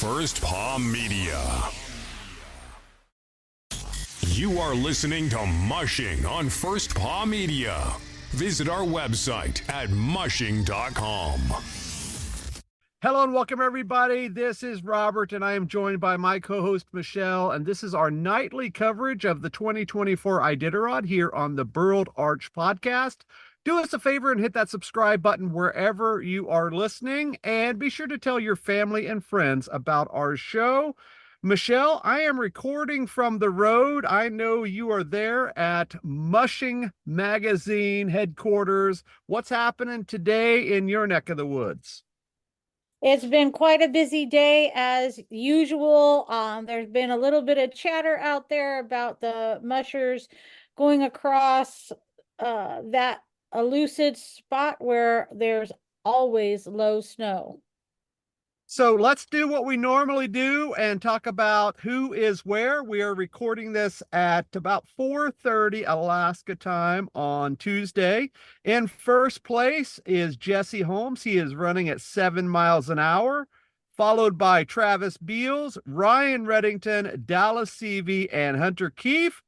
First Paw Media. You are listening to Mushing on First Paw Media. Visit our website at mushing.com. Hello and welcome, everybody. This is Robert, and I am joined by my co-host, Michele, and this is our nightly coverage of the 2024 Iditarod here on the Burled Arch podcast. Do us a favor and hit that subscribe button wherever you are listening, and be sure to tell your family and friends about our show. Michele, I am recording from the road. I know you are there at Mushing Magazine headquarters. What's happening today in your neck of the woods? It's been quite a busy day as usual. There's been a little bit of chatter out there about the mushers going across that elusive spot where there's always low snow. So let's do what we normally do and talk about who is where. We are recording this at about 4:30 Alaska time on Tuesday. In first place is Jesse Holmes. He is running at 7 miles an hour, followed by Travis Beals, Ryan Reddington, Dallas Seavey, and Hunter Keefe.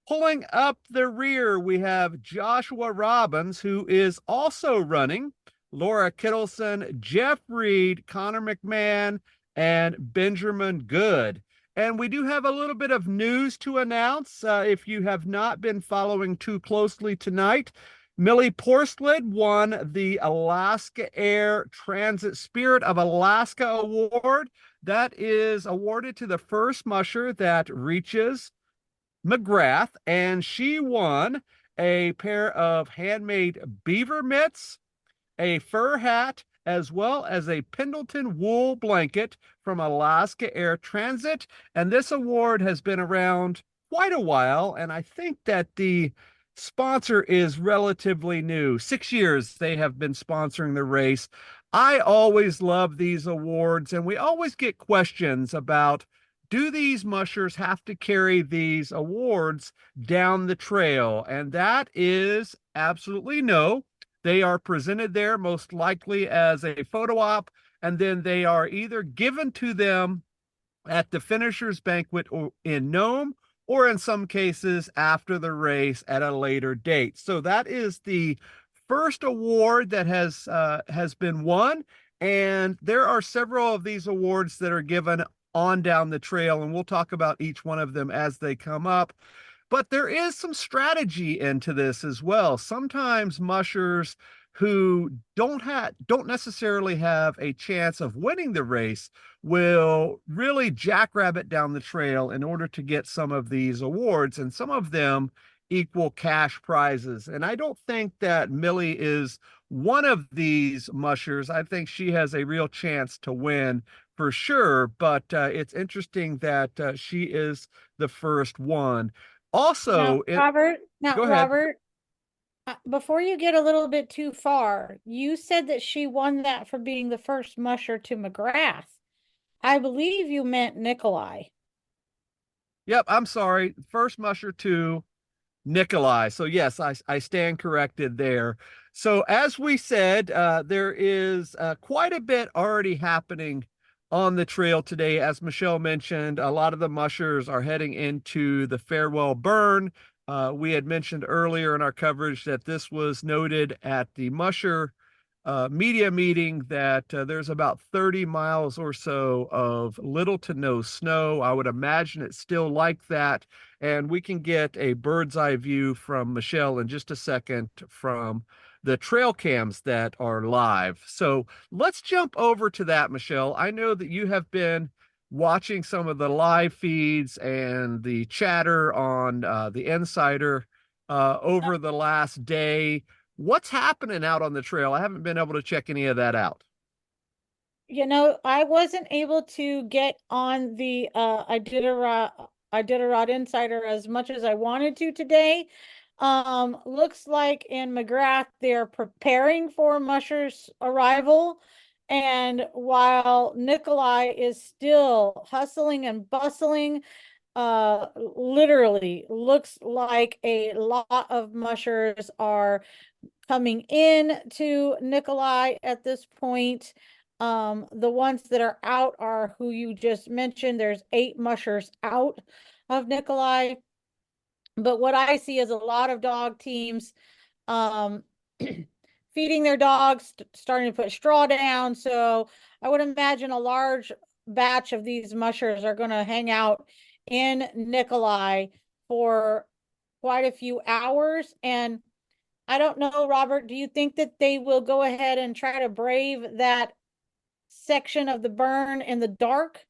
Pulling up the rear, we have Joshua Robbins, who is also running, Laura Kittleson, Jeff Reed, Connor McMahon, and Benjamin Good. And we do have a little bit of news to announce. If you have not been following too closely tonight, Millie Porsled won the Alaska Air Transit Spirit of Alaska Award. That is awarded to the first musher that reaches McGrath, and she won a pair of handmade beaver mitts, a fur hat, as well as a Pendleton wool blanket from Alaska Air Transit. And this award has been around quite a while, and I think that the sponsor is relatively new. 6 years they have been sponsoring the race. I always love these awards, and we always get questions about, do these mushers have to carry these awards down the trail? And that is absolutely no. They are presented there most likely as a photo op, and then they are either given to them at the finishers banquet or in Nome, or in some cases after the race at a later date. So that is the first award that has been won, and there are several of these awards that are given on down the trail, and we'll talk about each one of them as they come up. But there is some strategy into this as well. Sometimes mushers who don't necessarily have a chance of winning the race will really jackrabbit down the trail in order to get some of these awards, and some of them equal cash prizes. And I don't think that Millie is one of these mushers. I think she has a real chance to win for sure, but it's interesting that she is the first one. Also, Now, go ahead. Robert, before you get a little bit too far, you said that she won that for being the first musher to McGrath. I believe you meant Nikolai. Yep, I'm sorry. First musher to Nikolai. So yes, I stand corrected there. So as we said, there is quite a bit already happening on the trail today. As Michele mentioned, a lot of the mushers are heading into the farewell burn. We had mentioned earlier in our coverage that this was noted at the musher media meeting, that there's about 30 miles or so of little to no snow. I would imagine it's still like that. And we can get a bird's eye view from Michele in just a second from the trail cams that are live. So let's jump over to that, Michele. I know that you have been watching some of the live feeds and the chatter on the Insider over the last day. What's happening out on the trail? I haven't been able to check any of that out. You know, I wasn't able to get on the Iditarod Insider as much as I wanted to today. Looks like in McGrath they're preparing for Musher's arrival, and while Nikolai is still hustling and bustling, literally looks like a lot of mushers are coming in to Nikolai at this point. The ones that are out are who you just mentioned. There's 8 mushers out of Nikolai. But what I see is a lot of dog teams um, feeding their dogs, starting to put straw down. So I would imagine a large batch of these mushers are going to hang out in Nikolai for quite a few hours. And I don't know, Robert, do you think that they will go ahead and try to brave that section of the burn in the dark?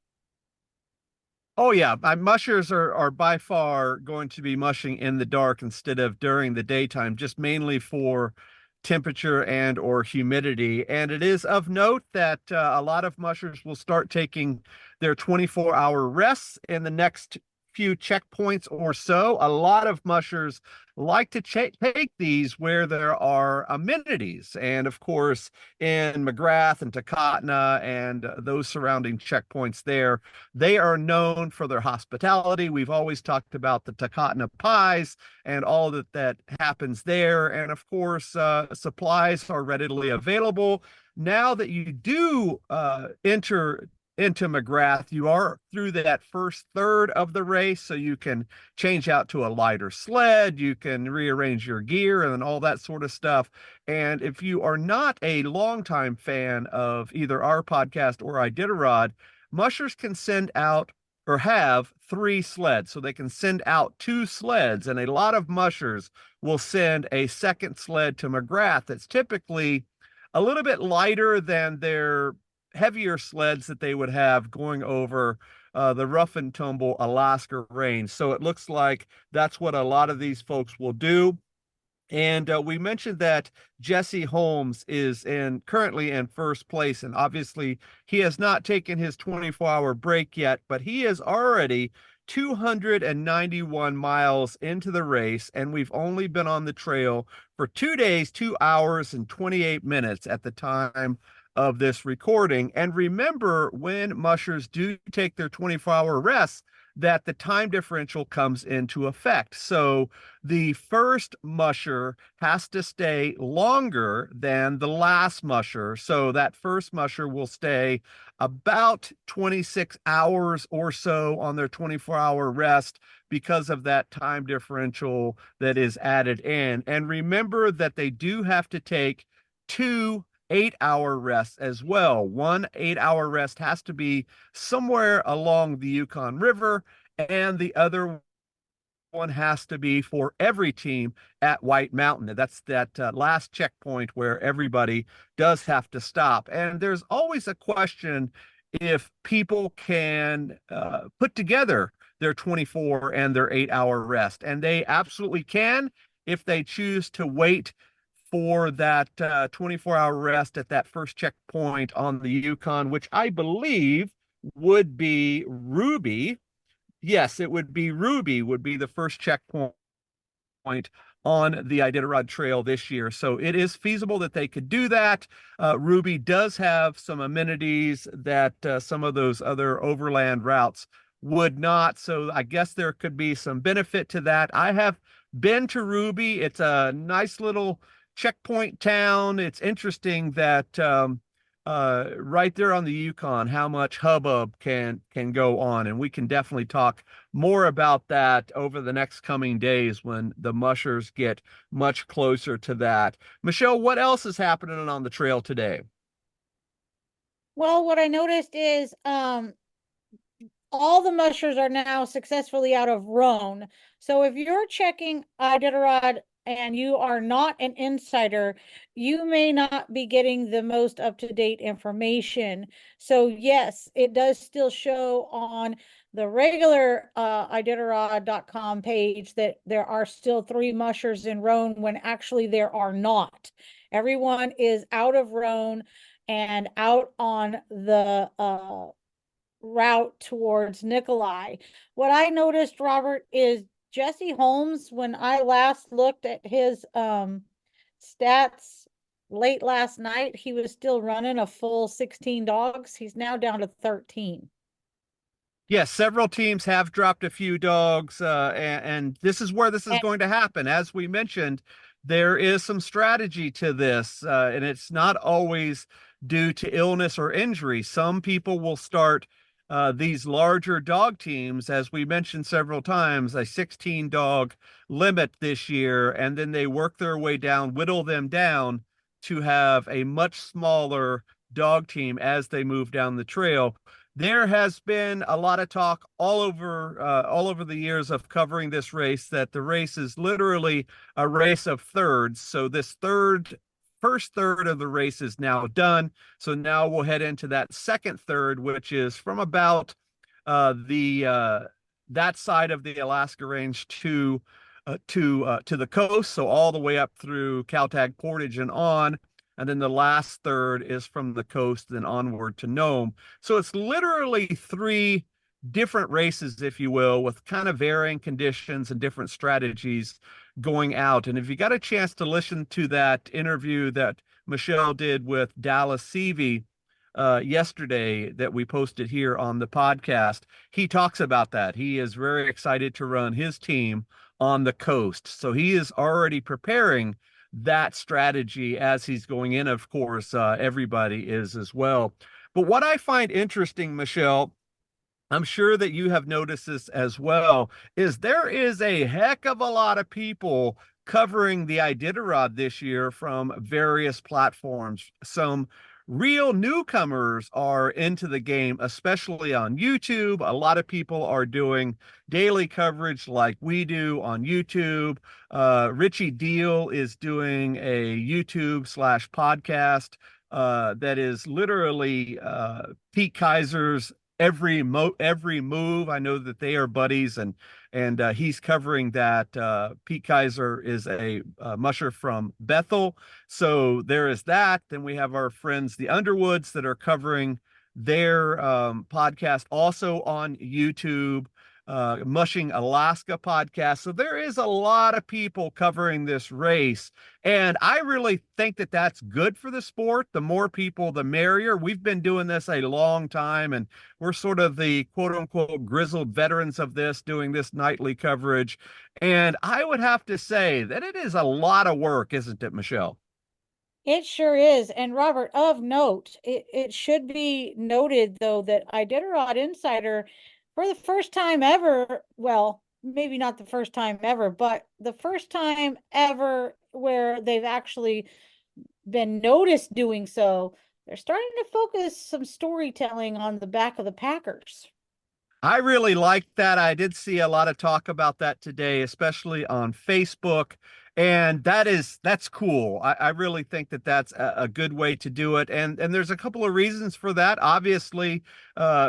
Oh yeah, mushers are by far going to be mushing in the dark instead of during the daytime, just mainly for temperature and or humidity. And it is of note that a lot of mushers will start taking their 24-hour rests in the next few checkpoints or so. A lot of mushers like to take these where there are amenities. And of course, in McGrath and Takotna and those surrounding checkpoints there, they are known for their hospitality. We've always talked about the Takotna pies and all that happens there. And of course, supplies are readily available. Now that you do enter into McGrath, you are through that first third of the race, so you can change out to a lighter sled, you can rearrange your gear and all that sort of stuff. And if you are not a longtime fan of either our podcast or Iditarod, mushers can send out or have 3 sleds, so they can send out 2 sleds, and a lot of mushers will send a second sled to McGrath that's typically a little bit lighter than their heavier sleds that they would have going over the rough and tumble Alaska range. So it looks like that's what a lot of these folks will do. And we mentioned that Jesse Holmes is currently in first place, and obviously he has not taken his 24-hour break yet, but he is already 291 miles into the race, and we've only been on the trail for 2 days, 2 hours, and 28 minutes at the time of this recording. And remember, when mushers do take their 24-hour rests, that the time differential comes into effect. So the first musher has to stay longer than the last musher. So that first musher will stay about 26 hours or so on their 24-hour rest because of that time differential that is added in. And remember that they do have to take 2 8-hour rests as well. 1 8-hour rest has to be somewhere along the Yukon River, and the other one has to be for every team at White Mountain. That's that last checkpoint where everybody does have to stop. And there's always a question if people can put together their 24 and their 8-hour rest. And they absolutely can if they choose to wait for that 24-hour rest at that first checkpoint on the Yukon, which I believe would be Ruby. Yes, it would be Ruby would be the first checkpoint on the Iditarod Trail this year. So it is feasible that they could do that. Ruby does have some amenities that some of those other overland routes would not. So I guess there could be some benefit to that. I have been to Ruby. It's a nice little checkpoint town. It's interesting that right there on the Yukon, how much hubbub can go on. And we can definitely talk more about that over the next coming days when the mushers get much closer to that. Michele, what else is happening on the trail today? Well, what I noticed is all the mushers are now successfully out of Roan. So if you're checking Iditarod and you are not an insider, you may not be getting the most up-to-date information. So yes, it does still show on the regular Iditarod.com page that there are still 3 mushers in Roan when actually there are not. Everyone is out of Roan and out on the route towards Nikolai. What I noticed, Robert, is Jesse Holmes, when I last looked at his stats late last night, he was still running a full 16 dogs. He's now down to 13. Yes, several teams have dropped a few dogs, and this is where this is going to happen. As we mentioned, there is some strategy to this, and it's not always due to illness or injury. Some people will start these larger dog teams, as we mentioned several times, a 16 dog limit this year, and then they work their way down, whittle them down to have a much smaller dog team as they move down the trail. There has been a lot of talk all over the years of covering this race that the race is literally a race of thirds. So this first third of the race is now done. So now we'll head into that second third, which is from about the that side of the Alaska Range to the coast, so all the way up through Caltag Portage and on. And then the last third is from the coast and onward to Nome. So it's literally three different races, if you will, with kind of varying conditions and different strategies going out. And if you got a chance to listen to that interview that Michele did with Dallas Seavey yesterday that we posted here on the podcast, he talks about that. He is very excited to run his team on the coast. So he is already preparing that strategy as he's going in. Of course, everybody is as well. But what I find interesting, Michele, I'm sure that you have noticed this as well, is there is a heck of a lot of people covering the Iditarod this year from various platforms. Some real newcomers are into the game, especially on YouTube. A lot of people are doing daily coverage like we do on YouTube. Richie Deal is doing a YouTube/podcast that is literally Pete Kaiser's every move. I know that they are buddies, and he's covering that. Pete Kaiser is a musher from Bethel, so there is that. Then we have our friends the Underwoods that are covering their podcast also on YouTube, Mushing Alaska podcast. So there is a lot of people covering this race, and I really think that that's good for the sport. The more people, the merrier. We've been doing this a long time, and we're sort of the quote unquote grizzled veterans of this, doing this nightly coverage. And I would have to say that it is a lot of work, isn't it, Michele? It sure is. And Robert, of note, it should be noted, though, that Iditarod Insider, for the first time ever, well, maybe not the first time ever, but the first time ever where they've actually been noticed doing so, they're starting to focus some storytelling on the back of the Packers. I really like that. I did see a lot of talk about that today, especially on Facebook. And that's cool. I really think that that's a good way to do it. And there's a couple of reasons for that. Obviously,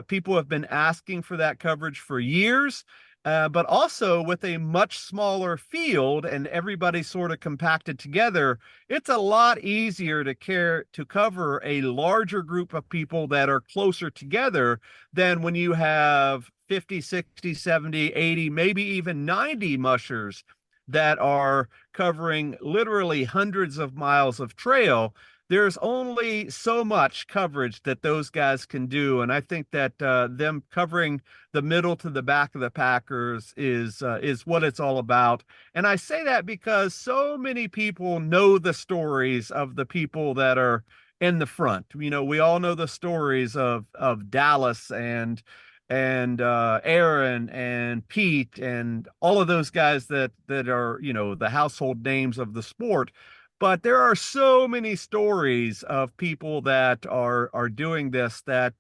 people have been asking for that coverage for years. But also with a much smaller field and everybody sort of compacted together, it's a lot easier to cover a larger group of people that are closer together than when you have 50, 60, 70, 80, maybe even 90 mushers that are covering literally hundreds of miles of trail. There's only so much coverage that those guys can do. And I think that them covering the middle to the back of the Packers is what it's all about. And I say that because so many people know the stories of the people that are in the front. You know, we all know the stories of Dallas and Aaron and Pete and all of those guys that are, you know, the household names of the sport. But there are so many stories of people that are doing this that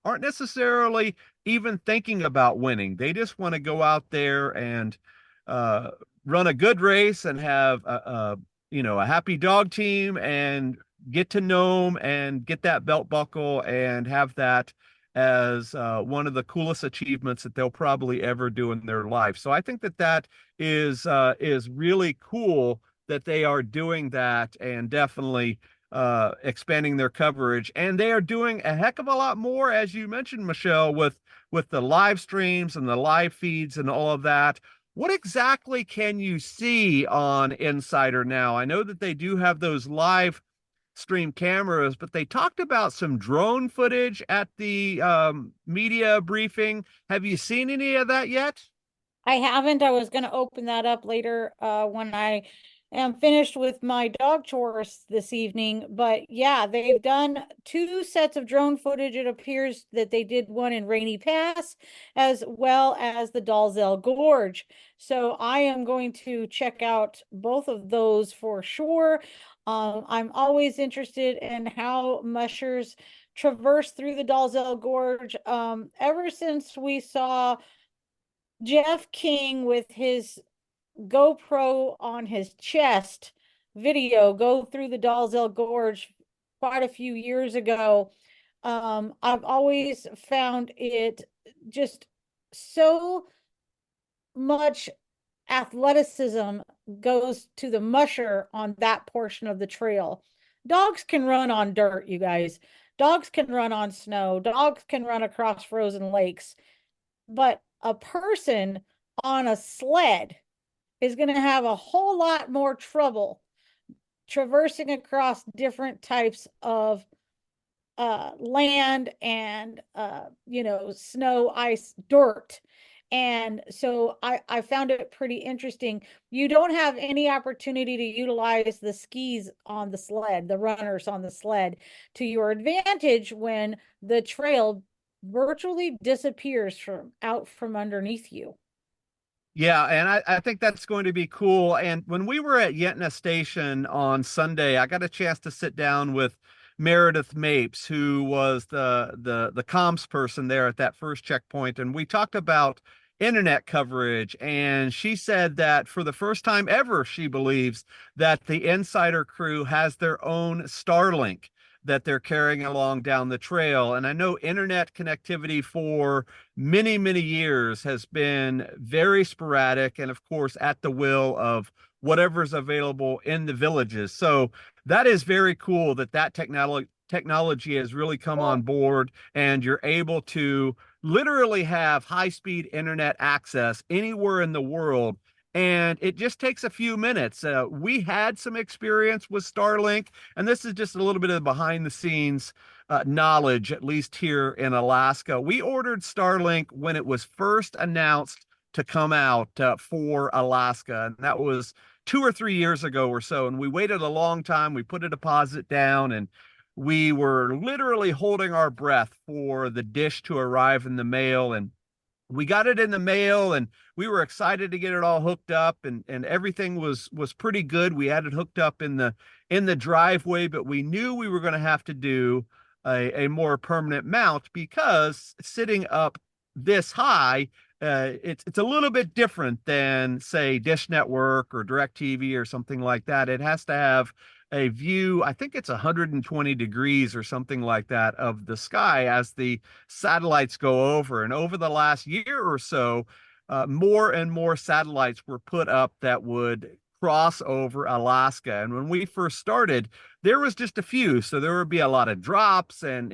aren't necessarily even thinking about winning. They just want to go out there and run a good race and have a happy dog team and get to Nome and get that belt buckle and have that as one of the coolest achievements that they'll probably ever do in their life. So I think that is really cool that they are doing that and definitely expanding their coverage. And they are doing a heck of a lot more, as you mentioned, Michele, with the live streams and the live feeds and all of that. What exactly can you see on Insider now? I know that they do have those live stream cameras, but they talked about some drone footage at the media briefing. Have you seen any of that yet? I haven't. I was going to open that up later when I am finished with my dog chores this evening. But yeah, they've done 2 sets of drone footage. It appears that they did one in Rainy Pass as well as the Dalzell Gorge. So I am going to check out both of those for sure. I'm always interested in how mushers traverse through the Dalzell Gorge. Ever since we saw Jeff King with his GoPro on his chest video go through the Dalzell Gorge quite a few years ago. I've always found it just so much athleticism goes to the musher on that portion of the trail. Dogs can run on dirt, you guys. Dogs can run on snow. Dogs can run across frozen lakes. But a person on a sled is going to have a whole lot more trouble traversing across different types of land and snow, ice, dirt. And so I found it pretty interesting. You don't have any opportunity to utilize the skis on the sled, the runners on the sled, to your advantage when the trail virtually disappears from underneath you. Yeah, and I think that's going to be cool. And when we were at Yentna Station on Sunday, I got a chance to sit down with Meredith Mapes, who was the comms person there at that first checkpoint, and we talked about internet coverage. And she said that for the first time ever, she believes that the Insider crew has their own Starlink that they're carrying along down the trail. And I know internet connectivity for many, many years has been very sporadic and, of course, at the will of whatever's available in the villages. So that is very cool that technology has really come on board and you're able to literally have high-speed internet access anywhere in the world. And it just takes a few minutes. We had some experience with Starlink, and this is just a little bit of behind the scenes knowledge, at least here in Alaska. We ordered Starlink when it was first announced to come out for Alaska, and that was 2 or 3 years ago or so. And we waited a long time. We put a deposit down, and we were literally holding our breath for the dish to arrive in the mail. And we got it in the mail, and we were excited to get it all hooked up, and everything was pretty good. We had it hooked up in the driveway, but we knew we were going to have to do a more permanent mount because sitting up this high, it's a little bit different than, say, Dish Network or DirecTV or something like that. It has to have a view, I think it's 120 degrees or something like that, of the sky as the satellites go over. And over the last year or so, more and more satellites were put up that would cross over Alaska. And when we first started, there was just a few. So there would be a lot of drops and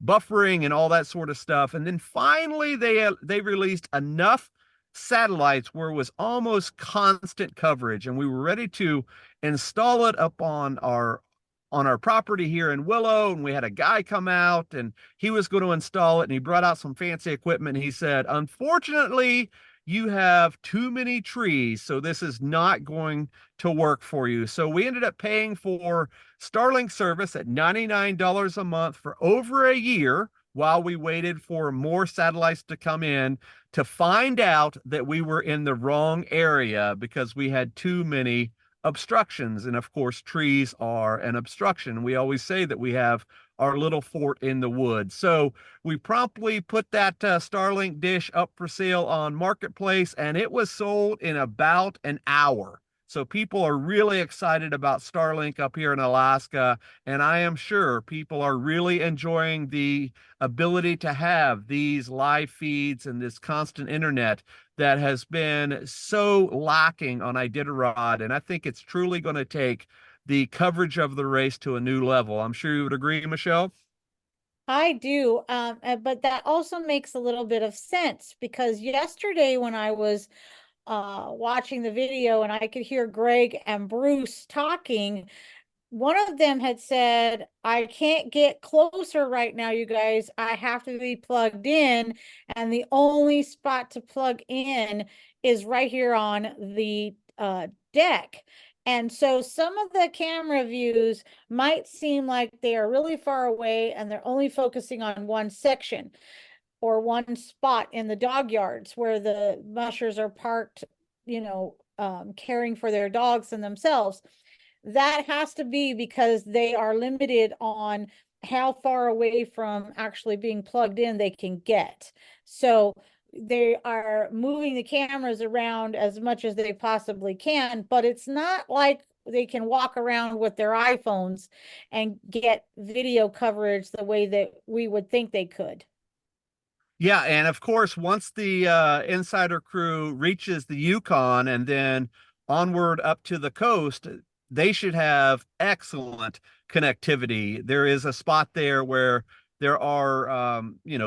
buffering and all that sort of stuff. And then finally they released enough satellites where it was almost constant coverage, and we were ready to install it up on our property here in Willow. And we had a guy come out, and he was going to install it, and he brought out some fancy equipment. And he said, unfortunately, you have too many trees, so this is not going to work for you. So we ended up paying for Starlink service at $99 a month for over a year while we waited for more satellites to come in, to find out that we were in the wrong area because we had too many obstructions. And of course, trees are an obstruction. We always say that we have our little fort in the woods. So we promptly put that Starlink dish up for sale on Marketplace, and it was sold in about an hour. So people are really excited about Starlink up here in Alaska, and I am sure people are really enjoying the ability to have these live feeds and this constant internet that has been so lacking on Iditarod. And I think it's truly going to take the coverage of the race to a new level. I'm sure you would agree, Michele. I do, but that also makes a little bit of sense because yesterday when I was watching the video and I could hear Greg and Bruce talking, one of them had said, I can't get closer right now, you guys. I have to be plugged in. And the only spot to plug in is right here on the deck. And so some of the camera views might seem like they are really far away and they're only focusing on one section or one spot in the dog yards where the mushers are parked, caring for their dogs and themselves. That has to be because they are limited on how far away from actually being plugged in they can get. So they are moving the cameras around as much as they possibly can, but it's not like they can walk around with their iPhones and get video coverage the way that we would think they could. Yeah, and of course, once the insider crew reaches the Yukon and then onward up to the coast, they should have excellent connectivity. There is a spot there where there are,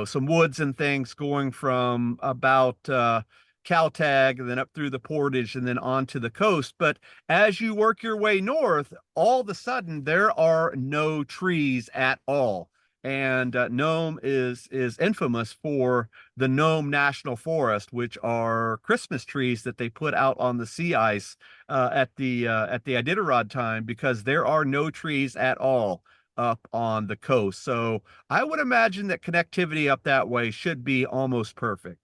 some woods and things going from about Caltag and then up through the Portage and then onto the coast. But as you work your way north, all of a sudden there are no trees at all. And Nome is infamous for the Nome National Forest, which are Christmas trees that they put out on the sea ice at the Iditarod time, because there are no trees at all up on the coast. So I would imagine that connectivity up that way should be almost perfect.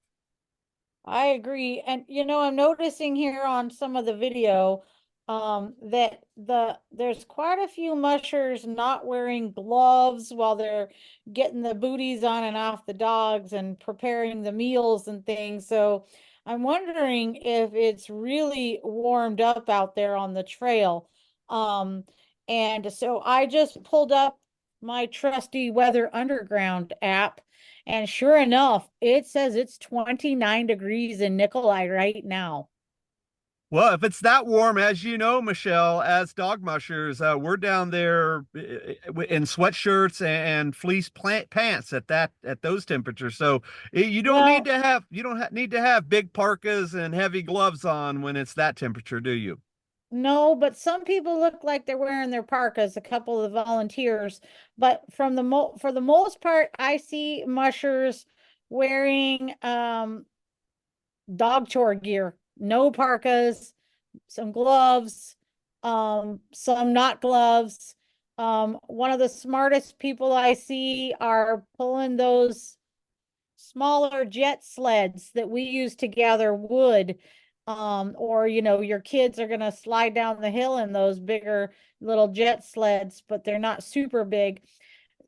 I agree. And I'm noticing here on some of the video that there's quite a few mushers not wearing gloves while they're getting the booties on and off the dogs and preparing the meals and things. So I'm wondering if it's really warmed up out there on the trail. And so I just pulled up my trusty Weather Underground app, and sure enough, it says it's 29 degrees in Nikolai right now. Well, if it's that warm, as you know, Michele, as dog mushers, we're down there in sweatshirts and fleece pants at those temperatures. So you don't need Well, to have need to have big parkas and heavy gloves on when it's that temperature, do you? no, but some people look like they're wearing their parkas, a couple of the volunteers. But for the most part, I see mushers wearing dog chore gear, no parkas, some gloves, some not gloves. One of the smartest people I see are pulling those smaller jet sleds that we use to gather wood. Or your kids are gonna slide down the hill in those bigger little jet sleds, but they're not super big.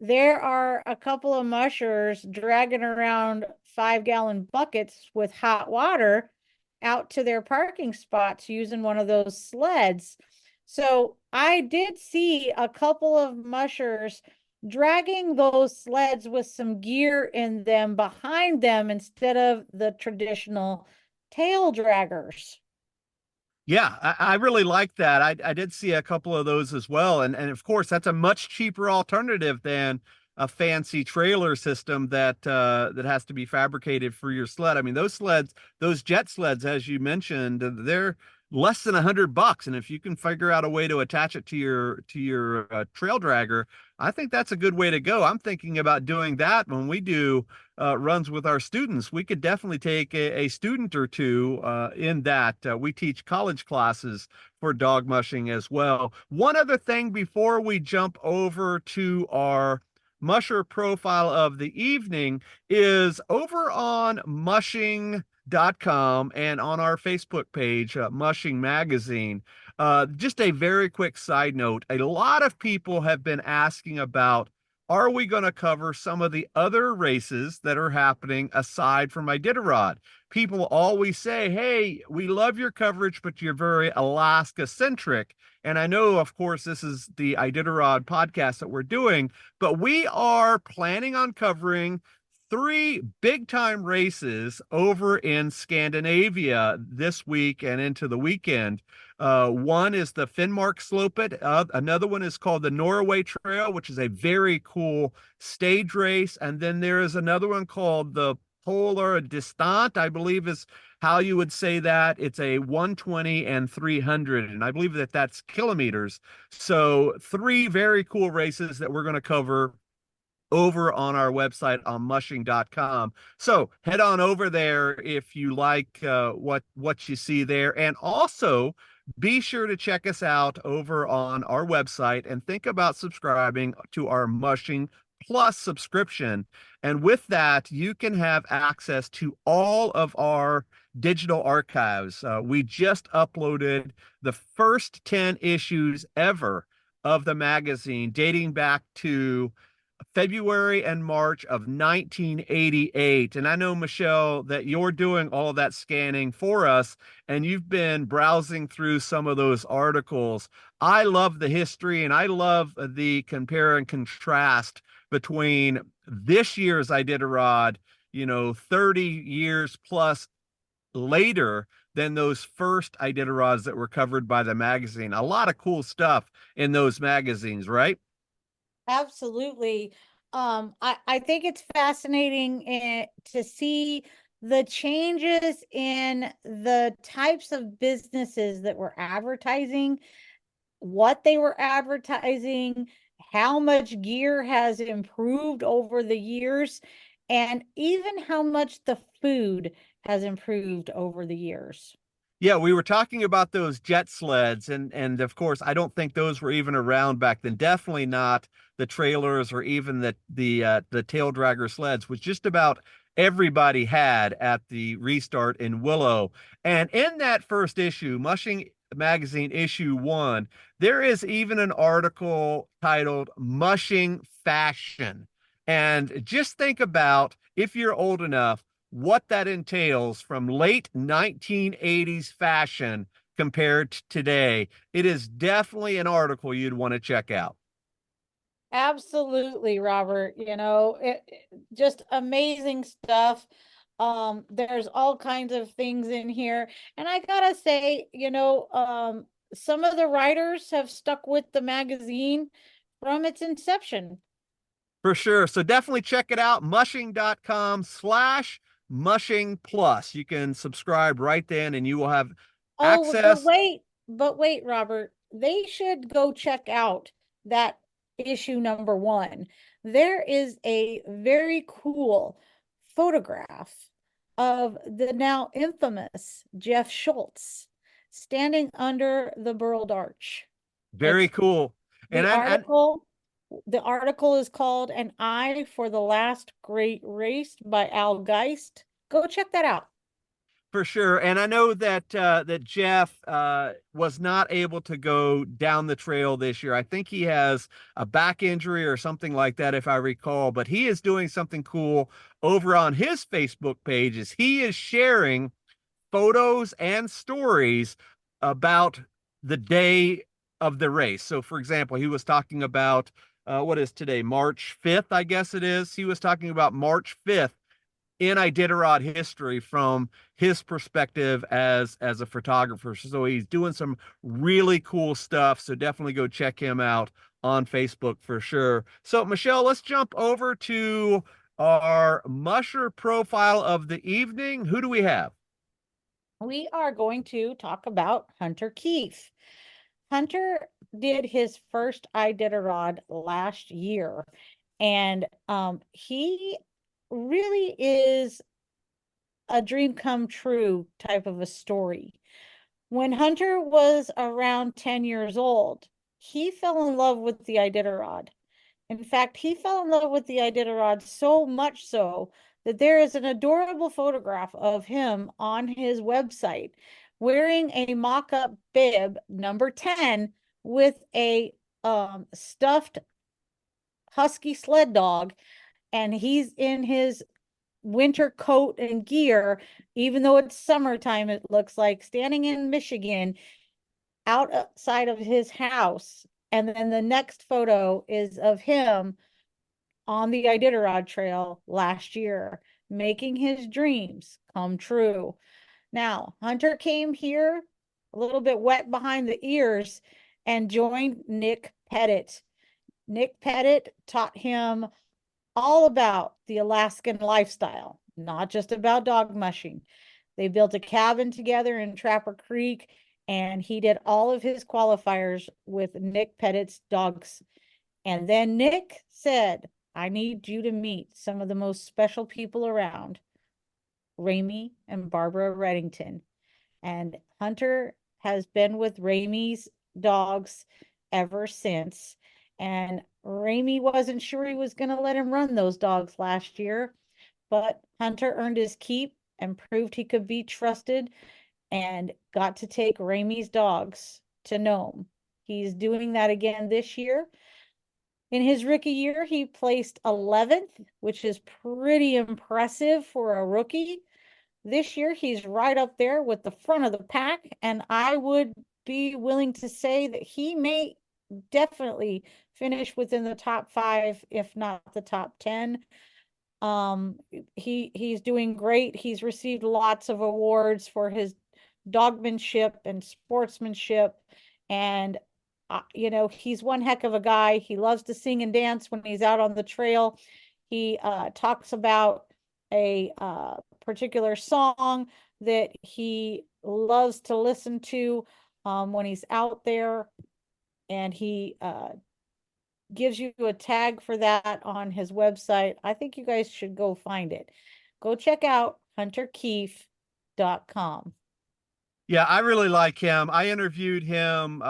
There are a couple of mushers dragging around 5-gallon buckets with hot water out to their parking spots using one of those sleds. So I did see a couple of mushers dragging those sleds with some gear in them behind them instead of the traditional tail draggers. Yeah, I really like that. I did see a couple of those as well. And of course, that's a much cheaper alternative than a fancy trailer system that has to be fabricated for your sled. I mean, those sleds, those jet sleds, as you mentioned, they're less than $100. And if you can figure out a way to attach it to your trail dragger, I think that's a good way to go. I'm thinking about doing that when we do runs with our students. We could definitely take a student or two in that. We teach college classes for dog mushing as well. One other thing before we jump over to our musher profile of the evening is over on mushing.com and on our Facebook page, Mushing Magazine. Just a very quick side note. A lot of people have been asking about, are we going to cover some of the other races that are happening aside from Iditarod? People always say, hey, we love your coverage, but you're very Alaska centric. And I know, of course, this is the Iditarod podcast that we're doing, but we are planning on covering 3 big time races over in Scandinavia this week and into the weekend. One is the Finnmark Slopet. Another one is called the Norway Trail, which is a very cool stage race. And then there is another one called the Polar Distant, I believe is how you would say that. It's a 120 and 300, and I believe that that's kilometers. So 3 very cool races that we're going to cover over on our website on mushing.com. So head on over there if you like what you see there. And also be sure to check us out over on our website and think about subscribing to our Mushing Plus subscription. And with that, you can have access to all of our digital archives. We just uploaded the first 10 issues ever of the magazine, dating back to February and March of 1988. And I know, Michele, that you're doing all of that scanning for us, and you've been browsing through some of those articles. I love the history, and I love the compare and contrast between this year's Iditarod, 30 years plus later than those first Iditarods that were covered by the magazine. A lot of cool stuff in those magazines, right? Absolutely. I think it's fascinating to see the changes in the types of businesses that were advertising, what they were advertising, how much gear has improved over the years, and even how much the food has improved over the years. Yeah, we were talking about those jet sleds, and of course, I don't think those were even around back then. Definitely not the trailers or even the tail dragger sleds, which just about everybody had at the restart in Willow. And in that first issue, Mushing Magazine issue 1, there is even an article titled "Mushing Fashion." And just think about, if you're old enough, what that entails from late 1980s fashion compared to today. It is definitely an article you'd want to check out. Absolutely, Robert. Just amazing stuff. There's all kinds of things in here. And I gotta say, some of the writers have stuck with the magazine from its inception. For sure. So definitely check it out. Mushing.com/mushing plus. You can subscribe right then and you will have Oh, access. but wait, Robert. They should go check out that issue number 1. There is a very cool photograph of the now infamous Jeff Schultz standing under the Burled Arch. Very It's cool. And the I, article. The article is called "An Eye for the Last Great Race" by Al Geist. Go check that out. For sure. And I know that Jeff was not able to go down the trail this year. I think he has a back injury or something like that, if I recall. But he is doing something cool over on his Facebook pages. He is sharing photos and stories about the day of the race. So, for example, he was talking about what is today, March 5th, I guess it is. He was talking about March 5th in Iditarod history from his perspective as a photographer. So he's doing some really cool stuff. So definitely go check him out on Facebook for sure. So Michele, let's jump over to our Musher profile of the evening. Who do we have? We are going to talk about Hunter Keefe. Hunter did his first Iditarod last year, and he really is a dream come true type of a story. When Hunter was around 10 years old, he fell in love with the Iditarod. In fact, he fell in love with the Iditarod so much so that there is an adorable photograph of him on his website wearing a mock-up bib number 10 with a stuffed husky sled dog, and he's in his winter coat and gear, even though it's summertime, it looks like, standing in Michigan outside of his house. And then the next photo is of him on the Iditarod Trail last year, making his dreams come true. Now, Hunter came here a little bit wet behind the ears and joined Nick Pettit. Nick Pettit taught him all about the Alaskan lifestyle, not just about dog mushing. They built a cabin together in Trapper Creek, and he did all of his qualifiers with Nick Pettit's dogs. And then Nick said, I need you to meet some of the most special people around, Ramey and Barbara Reddington. And Hunter has been with Ramey's dogs ever since. And Ramey wasn't sure he was going to let him run those dogs last year, but Hunter earned his keep and proved he could be trusted and got to take Ramey's dogs to Nome. He's doing that again this year. In his rookie year, he placed 11th, which is pretty impressive for a rookie. This year, he's right up there with the front of the pack, and I would be willing to say that he may definitely finish within the top 5, if not the top 10. He's doing great. He's received lots of awards for his dogmanship and sportsmanship, and he's one heck of a guy. He loves to sing and dance when he's out on the trail. He talks about a particular song that he loves to listen to when he's out there, and he gives you a tag for that on his website. I think you guys should go find it. Go check out hunterkeefe.com. Yeah, I really like him. I interviewed him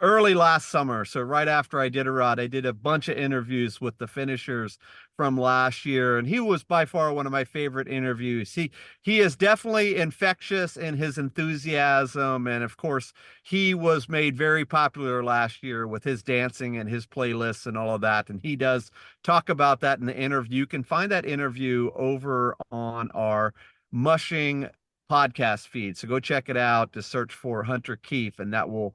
early last summer. So right after Iditarod, I did a bunch of interviews with the finishers from last year, and he was by far one of my favorite interviews. He is definitely infectious in his enthusiasm, and of course, he was made very popular last year with his dancing and his playlists and all of that. And he does talk about that in the interview. You can find that interview over on our Mushing podcast feed. So go check it out. Just search for Hunter Keefe, and that will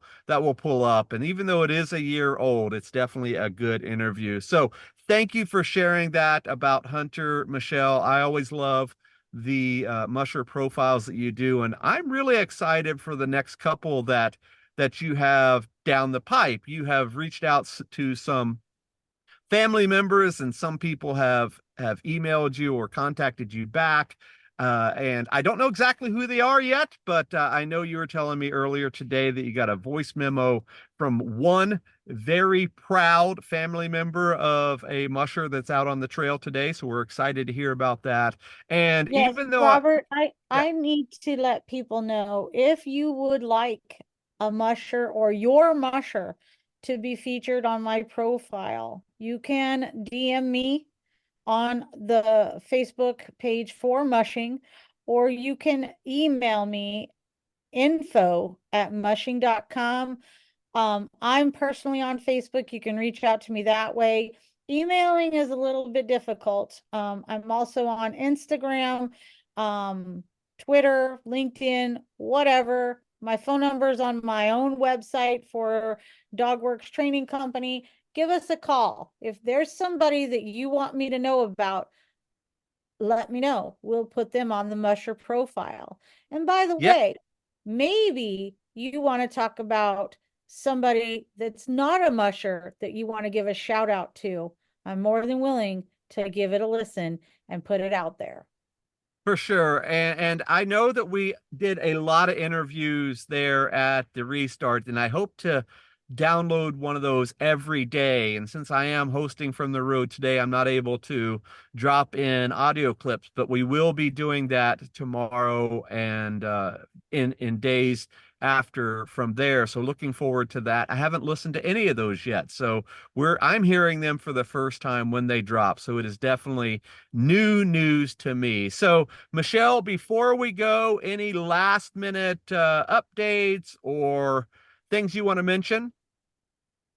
pull up. And even though it is a year old, it's definitely a good interview. So thank you for sharing that about Hunter, Michele. I always love the musher profiles that you do, and I'm really excited for the next couple that you have down the pipe. You have reached out to some family members, and some people have emailed you or contacted you back. And I don't know exactly who they are yet, but I know you were telling me earlier today that you got a voice memo from one very proud family member of a musher that's out on the trail today. So we're excited to hear about that. And Yes, even though Robert, yeah, I need to let people know, if you would like a musher or your musher to be featured on my profile, you can DM me on the Facebook page for mushing, or you can email me info@mushing.com. I'm personally on Facebook. You can reach out to me that way. Emailing is a little bit difficult. I'm also on Instagram, Twitter, LinkedIn, whatever. My phone number is on my own website for DogWorks Training Company. Give us a call. If there's somebody that you want me to know about, let me know. We'll put them on the Musher profile. And by the yep, way, maybe you want to talk about somebody that's not a musher that you want to give a shout out to. I'm more than willing to give it a listen and put it out there. for sure. And I know that we did a lot of interviews there at the restart, and I hope to download one of those every day. And since I am hosting from the road today, I'm not able to drop in audio clips, but we will be doing that tomorrow and in days after from there. So looking forward to that. I haven't listened to any of those yet. So I'm hearing them for the first time when they drop. So it is definitely new news to me. So Michele, before we go, any last minute updates or things you want to mention?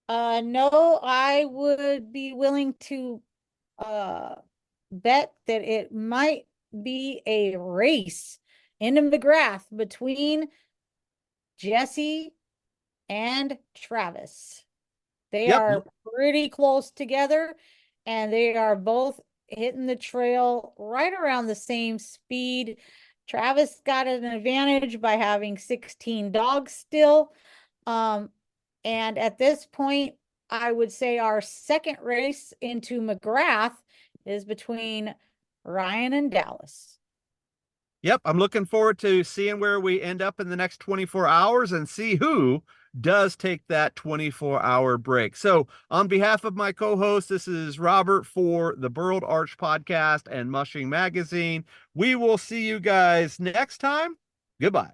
No, I would be willing to uh bet that it might be a race into McGrath between Jesse and Travis. They Yep. are pretty close together, and they are both hitting the trail right around the same speed. Travis got an advantage by having 16 dogs still. And at this point, I would say our second race into McGrath is between Ryan and Dallas. Yep, I'm looking forward to seeing where we end up in the next 24 hours and see who does take that 24-hour break. So on behalf of my co-host, this is Robert for the Burled Arch podcast and Mushing Magazine. We will see you guys next time. Goodbye.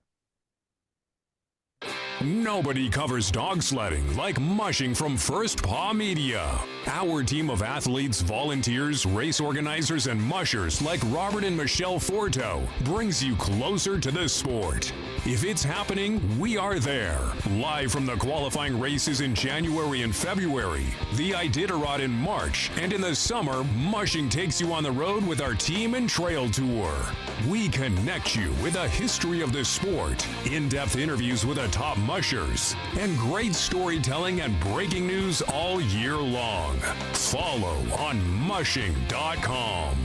Nobody covers dog sledding like Mushing from First Paw Media. Our team of athletes, volunteers, race organizers, and mushers like Robert and Michele Forto brings you closer to the sport. If it's happening, we are there. Live from the qualifying races in January and February, the Iditarod in March, and in the summer, Mushing takes you on the road with our team and trail tour. We connect you with a history of the sport, in-depth interviews with the top mushers, and great storytelling and breaking news all year long. Follow on mushing.com.